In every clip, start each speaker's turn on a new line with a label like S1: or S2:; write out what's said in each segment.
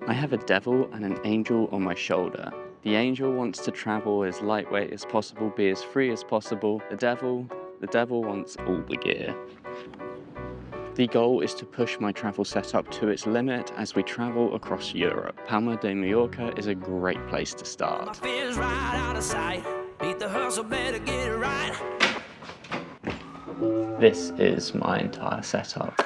S1: I have a devil and an angel on my shoulder. The angel wants to travel as lightweight as possible, be as free as possible. The devil wants all the gear. The goal is to push my travel setup to its limit as we travel across Europe. Palma de Mallorca is a great place to start. This is my entire setup.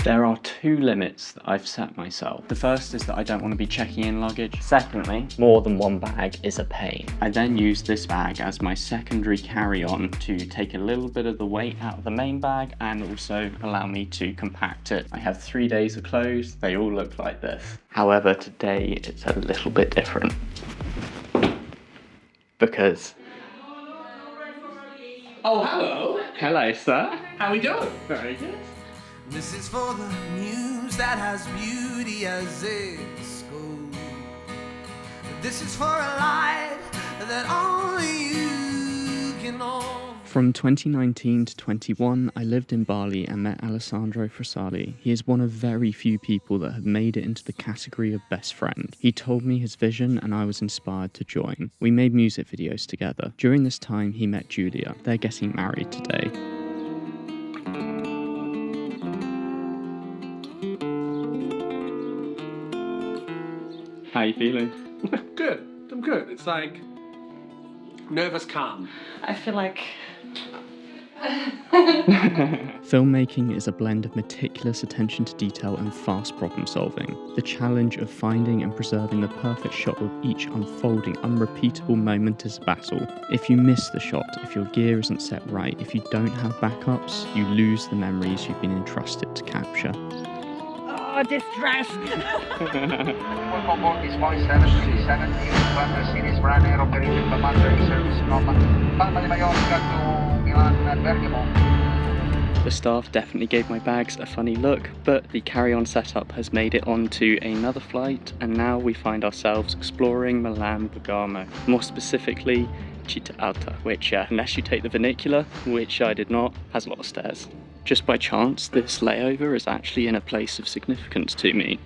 S1: There are two limits that I've set myself. The first is that I don't want to be checking in luggage. Secondly, more than one bag is a pain. I then use this bag as my secondary carry-on to take a little bit of the weight out of the main bag and also allow me to compact it. I have 3 days of clothes. They all look like this. However, today it's a little bit different because...
S2: Oh, hello.
S1: Hello, sir.
S2: How we doing?
S1: Very good.
S3: This is for the muse that has beauty as its goal. This is for a light that only you can know.
S1: From 2019 to 21, I lived in Bali and met Alessandro Frosali. He is one of very few people that have made it into the category of best friend. He told me his vision and I was inspired to join. We made music videos together. During this time, he met Julia. They're getting married today. How are you feeling?
S2: Good. I'm good. It's like nervous calm.
S4: I feel like...
S1: Filmmaking is a blend of meticulous attention to detail and fast problem solving. The challenge of finding and preserving the perfect shot with each unfolding, unrepeatable moment is a battle. If you miss the shot, if your gear isn't set right, if you don't have backups, you lose the memories you've been entrusted to capture.
S4: Oh, distress!
S5: Welcome aboard this Boeing 737 series runner operated by military service from Palma de Mallorca to Milan and Bergamo.
S1: The staff definitely gave my bags a funny look, but the carry-on setup has made it onto another flight, and now we find ourselves exploring Milan, Bergamo. More specifically, Citta Alta, which, unless you take the vernacular, which I did not, has a lot of stairs. Just by chance, this layover is actually in a place of significance to me.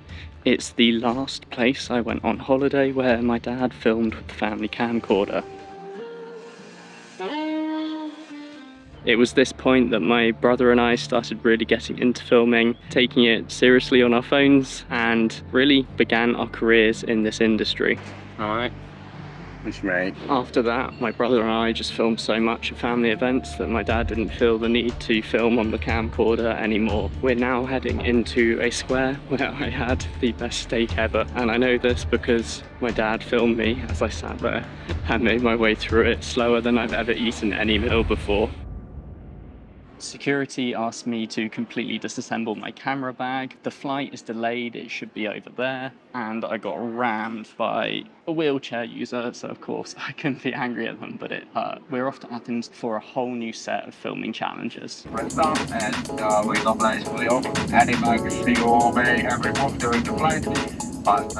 S1: It's the last place I went on holiday where my dad filmed with the family camcorder. It was this point that my brother and I started really getting into filming, taking it seriously on our phones, and really began our careers in this industry.
S2: Alright. What's mate?
S1: After that, my brother and I just filmed so much of family events that my dad didn't feel the need to film on the camcorder anymore. We're now heading into a square where I had the best steak ever, and I know this because my dad filmed me as I sat there and made my way through it slower than I've ever eaten any meal before. Security asked me to completely disassemble my camera bag. The flight is delayed, it should be over there, and I got rammed by a wheelchair user, so of course I couldn't be angry at them, but it hurt. We're off to Athens for a whole new set of filming challenges.
S5: Press down and we stabilize fully open. Any baggage you may have removed during the flight, but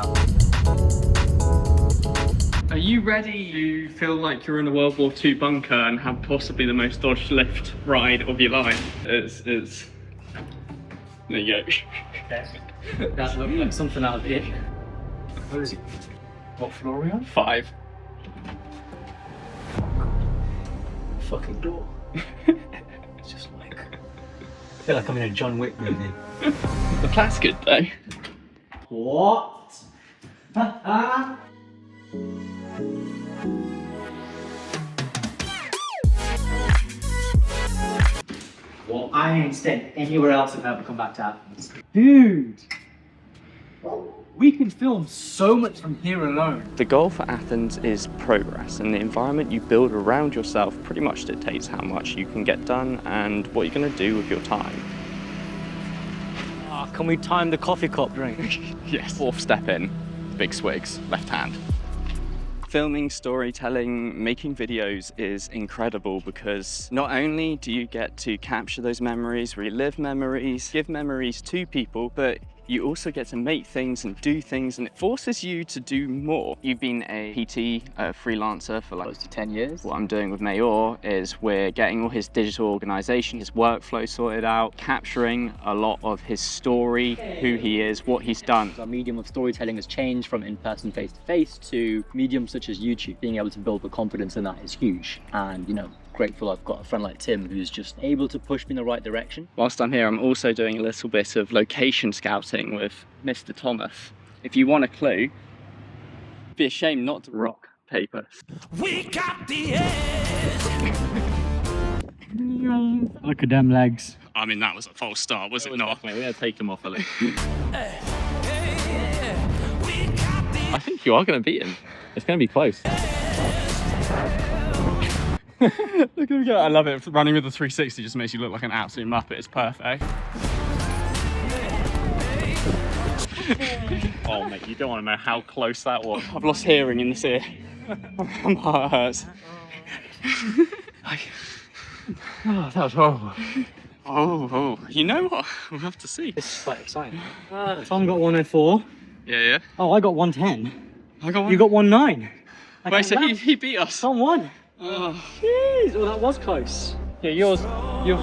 S1: Are you ready to feel like you're in a World War II bunker and have possibly the most dodged lift ride of your life? It's... There you go.
S4: That looked like something out of it.
S2: What is it? What floor are we on?
S1: 5.
S4: Fucking door. It's just like... I feel like I'm in a John Wick movie.
S1: That's good though.
S4: What? Well, I ain't staying anywhere else if I ever come back to Athens. Dude! We can film so much from here alone.
S1: The goal for Athens is progress, and the environment you build around yourself pretty much dictates how much you can get done and what you're going to do with your time.
S4: Oh, can we time the coffee cup drink?
S1: Yes. 4th step in, big swigs, left hand. Filming, storytelling, making videos is incredible because not only do you get to capture those memories, relive memories, give memories to people, but You also get to make things and do things, and it forces you to do more. You've been a PT, a freelancer for like
S4: Close to 10 years.
S1: What I'm doing with Mayoor is we're getting all his digital organization, his workflow sorted out, capturing a lot of his story, who he is, what he's done.
S4: Our medium of storytelling has changed from in-person face-to-face to mediums such as YouTube. Being able to build the confidence in that is huge. And, you know, grateful I've got a friend like Tim who's just able to push me in the right direction.
S1: Whilst I'm here, I'm also doing a little bit of location scouting with Mr. Thomas. If you want a clue, it'd be a shame not to rock paper.
S3: We got the edge.
S4: Look at them legs.
S1: I mean, that was a false start, was it not?
S6: We're going to take him off a little.
S1: I think you are going to beat him.
S6: It's going to be close.
S1: Look at him go. I love it. Running with the 360 just makes you look like an absolute muppet. It's perfect.
S6: Oh, mate, you don't want to know how close that was.
S1: I've lost hearing in this ear. My heart hurts.
S6: Oh, that was horrible.
S1: Oh, you know what? We'll have to see.
S4: This is quite exciting. Tom got 104.
S1: Yeah.
S4: Oh, I got 110.
S1: I got one.
S4: You got 19.
S1: Wait, so he beat us.
S4: Tom won.
S1: Oh.
S4: Jeez, well that was close.
S1: Yeah, yours.
S6: You're...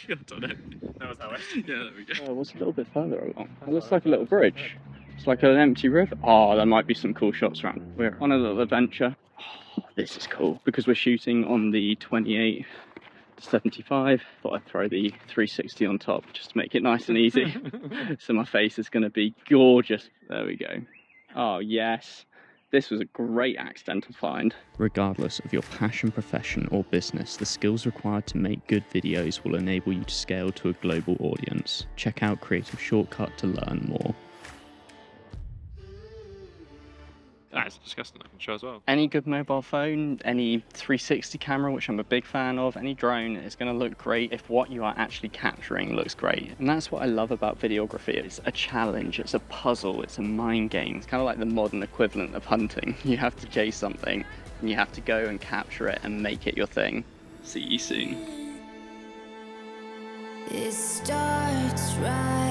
S1: I don't know.
S6: That was that way.
S1: Yeah, there we go. Oh, what's a little bit further along? It looks like a little bridge. It's like an empty river. Oh, there might be some cool shots around. We're on a little adventure. Oh, this is cool because we're shooting on the 28 to 75. Thought I'd throw the 360 on top just to make it nice and easy. So my face is going to be gorgeous. There we go. Oh, yes. This was a great accidental find. Regardless of your passion, profession or business, the skills required to make good videos will enable you to scale to a global audience. Check out Creative Shortcut to learn more.
S6: That's disgusting, I can show as well.
S1: Any good mobile phone, any 360 camera, which I'm a big fan of, any drone is going to look great if what you are actually capturing looks great. And that's what I love about videography. It's a challenge, it's a puzzle, it's a mind game. It's kind of like the modern equivalent of hunting. You have to chase something and you have to go and capture it and make it your thing. See you soon.
S7: It starts right